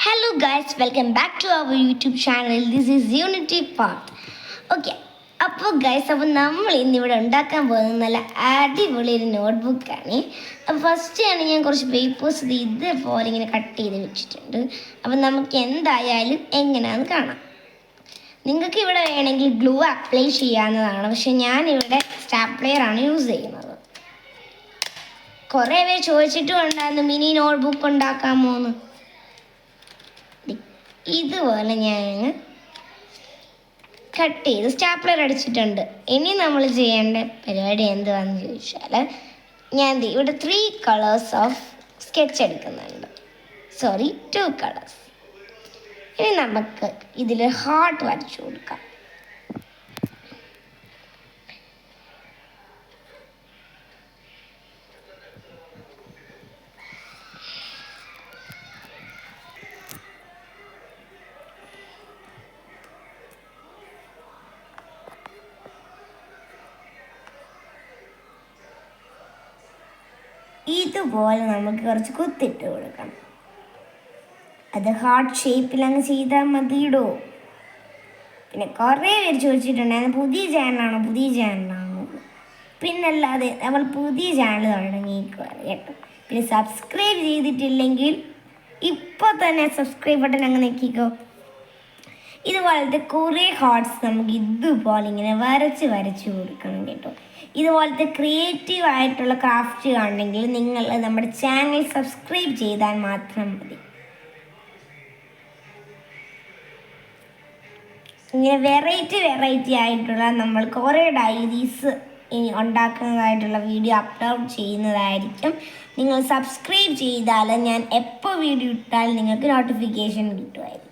Hello guys, welcome back to our YouTube channel. This is Unity Part. Okay, അപ്പോൾ guys നമ്മൾ ഇന്നിവിടെ ഉണ്ടാക്കാൻ പോകുന്നത് നല്ല അടിപൊളി ഒരു നോട്ട്ബുക്കാണ്. അപ്പോൾ ഫസ്റ്റ് ഞാൻ കുറച്ച് പേപ്പേഴ്സ് ഇതേപോലെ ഇങ്ങനെ കട്ട് ചെയ്ത് വെച്ചിട്ടുണ്ട്. അപ്പോൾ നമുക്ക് എന്തായാലും എങ്ങനെയാണെന്ന് കാണാം. നിങ്ങൾക്ക് ഇവിടെ വേണമെങ്കിൽ ഗ്ലൂ അപ്ലൈ ചെയ്യാവുന്നതാണ്, പക്ഷെ ഞാനിവിടെ സ്റ്റാപ്ലെയറാണ് യൂസ് ചെയ്യുന്നത്. കുറേ പേര് ചോദിച്ചിട്ടും ഉണ്ടായിരുന്നു മിനി നോട്ട്ബുക്ക് ഉണ്ടാക്കാമോ എന്ന്. ഇതുപോലെ ഞാൻ കട്ട് ചെയ്ത് സ്റ്റാപ്ലർ അടിച്ചിട്ടുണ്ട്. ഇനി നമ്മൾ ചെയ്യേണ്ട പരിപാടി എന്താണെന്ന് ചോദിച്ചാൽ ഞാൻ ഇവിടെ 3 കളേഴ്സ് ഓഫ് സ്കെച്ച് എടുക്കുന്നുണ്ട്. 2 കളേഴ്സ്. ഇനി നമുക്ക് ഇതിൽ ഹാർട്ട് വരച്ചു കൊടുക്കാം. ഇതുപോലെ നമുക്ക് കുറച്ച് കുത്തിട്ട് കൊടുക്കണം. അത് ഹാർട്ട് ഷേപ്പിലങ്ങ് ചെയ്താൽ മതിയിടോ. പിന്നെ കുറേ പേര് ചോദിച്ചിട്ടുണ്ടായിരുന്നു പുതിയ ചാനലാണോ. പിന്നല്ലാതെ നമ്മൾ പുതിയ ചാനൽ തുടങ്ങിയിരിക്കുകയാണ് കേട്ടോ. പിന്നെ സബ്സ്ക്രൈബ് ചെയ്തിട്ടില്ലെങ്കിൽ ഇപ്പോൾ തന്നെ സബ്സ്ക്രൈബ് ബട്ടൺ അങ്ങ് നോക്കിക്കോ. ഇതുപോലത്തെ കുറേ ഹാർട്ട്സ് നമുക്ക് ഇതുപോലെ ഇങ്ങനെ വരച്ച് കൊടുക്കണം കേട്ടോ. ഇതുപോലത്തെ ക്രിയേറ്റീവ് ആയിട്ടുള്ള ക്രാഫ്റ്റ് കാണണമെങ്കിൽ നിങ്ങൾ നമ്മുടെ ചാനൽ സബ്സ്ക്രൈബ് ചെയ്താൽ മാത്രം മതി. ഇങ്ങനെ വെറൈറ്റി ആയിട്ടുള്ള നമ്മൾ കുറേ ഡയറീസ് ഇനി ഉണ്ടാക്കുന്നതായിട്ടുള്ള വീഡിയോ അപ്ലോഡ് ചെയ്യുന്നതായിരിക്കും. നിങ്ങൾ സബ്സ്ക്രൈബ് ചെയ്താൽ ഞാൻ എപ്പോൾ വീഡിയോ ഇട്ടാൽ നിങ്ങൾക്ക് നോട്ടിഫിക്കേഷൻ കിട്ടുമായിരിക്കും.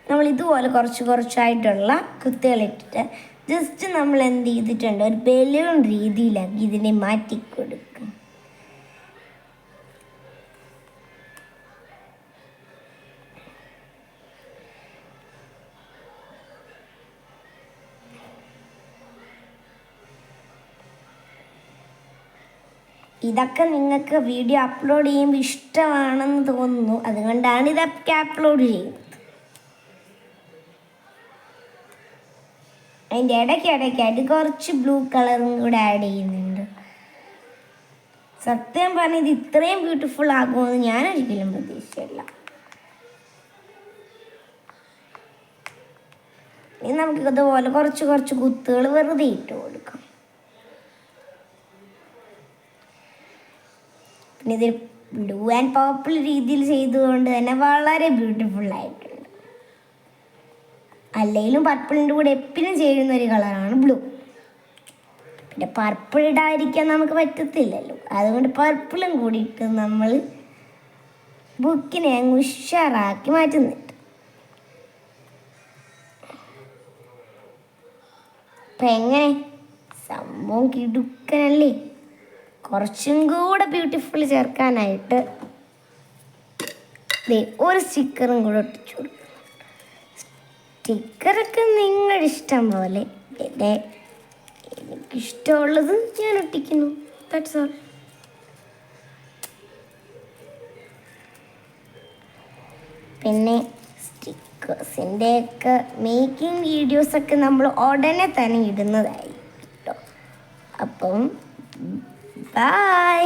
നമ്മൾ ഇതുപോലെ കുറച്ചായിട്ടുള്ള കുത്തുകളിട്ടിട്ട് ജസ്റ്റ് നമ്മൾ എന്ത് ചെയ്തിട്ടുണ്ട്, ഒരു ബലൂൺ രീതിയിലാക്കി ഇതിനെ മാറ്റിക്കൊടുക്കും. ഇതൊക്കെ നിങ്ങൾക്ക് വീഡിയോ അപ്ലോഡ് ചെയ്യുമ്പോൾ ഇഷ്ടമാണെന്ന് തോന്നുന്നു, അതുകൊണ്ടാണ് ഇതൊക്കെ അപ്ലോഡ് ചെയ്യുന്നത്. അതിൻ്റെ ഇടയ്ക്കായിട്ട് കുറച്ച് ബ്ലൂ കളറും കൂടെ ആഡ് ചെയ്യുന്നുണ്ട്. സത്യം പറഞ്ഞാൽ ഇത് ഇത്രയും ബ്യൂട്ടിഫുൾ ആകുമെന്ന് ഞാൻ ഒരിക്കലും പ്രതീക്ഷിച്ചില്ല. ഇനി നമുക്ക് ഇതുപോലെ കുറച്ച് കുത്തുകൾ വെറുതെ ഇട്ട് കൊടുക്കാം. പിന്നെ ഇത് ബ്ലൂ ആൻഡ് പർപ്പിൾ രീതിയിൽ ചെയ്തുകൊണ്ട് തന്നെ വളരെ ബ്യൂട്ടിഫുൾ ആയിട്ടുണ്ട്. അല്ലെങ്കിലും പർപ്പിളിൻ്റെ കൂടെ എപ്പോഴും ചേരുന്ന ഒരു കളറാണ് ബ്ലൂ. പിന്നെ പർപ്പിൾ ഇടാതിരിക്കാൻ നമുക്ക് പറ്റത്തില്ലല്ലോ, അതുകൊണ്ട് പർപ്പിളും കൂടിയിട്ട് നമ്മൾ ബുക്കിനെ അങ്ങ് ഉഷാറാക്കി മാറ്റുന്നുണ്ട്. അപ്പം എങ്ങനെ സംഭവം കിടുക്കനല്ലേ? കുറച്ചും കൂടെ ബ്യൂട്ടിഫുൾ ചേർക്കാനായിട്ട് ഒരു സ്റ്റിക്കറും കൂടെ ഒട്ടിച്ചു കൊടുക്കും. സ്റ്റിക്കറൊക്കെ നിങ്ങളുടെ ഇഷ്ടം പോലെ, പിന്നെ എനിക്കിഷ്ടമുള്ളത് ഞാൻ ഒട്ടിക്കുന്നു. That's all. പിന്നെ സ്റ്റിക്കേഴ്സിൻ്റെയൊക്കെ മേക്കിംഗ് വീഡിയോസൊക്കെ നമ്മൾ ഉടനെ തന്നെ ഇടുന്നതായിരിക്കും കേട്ടോ. അപ്പം ബൈ.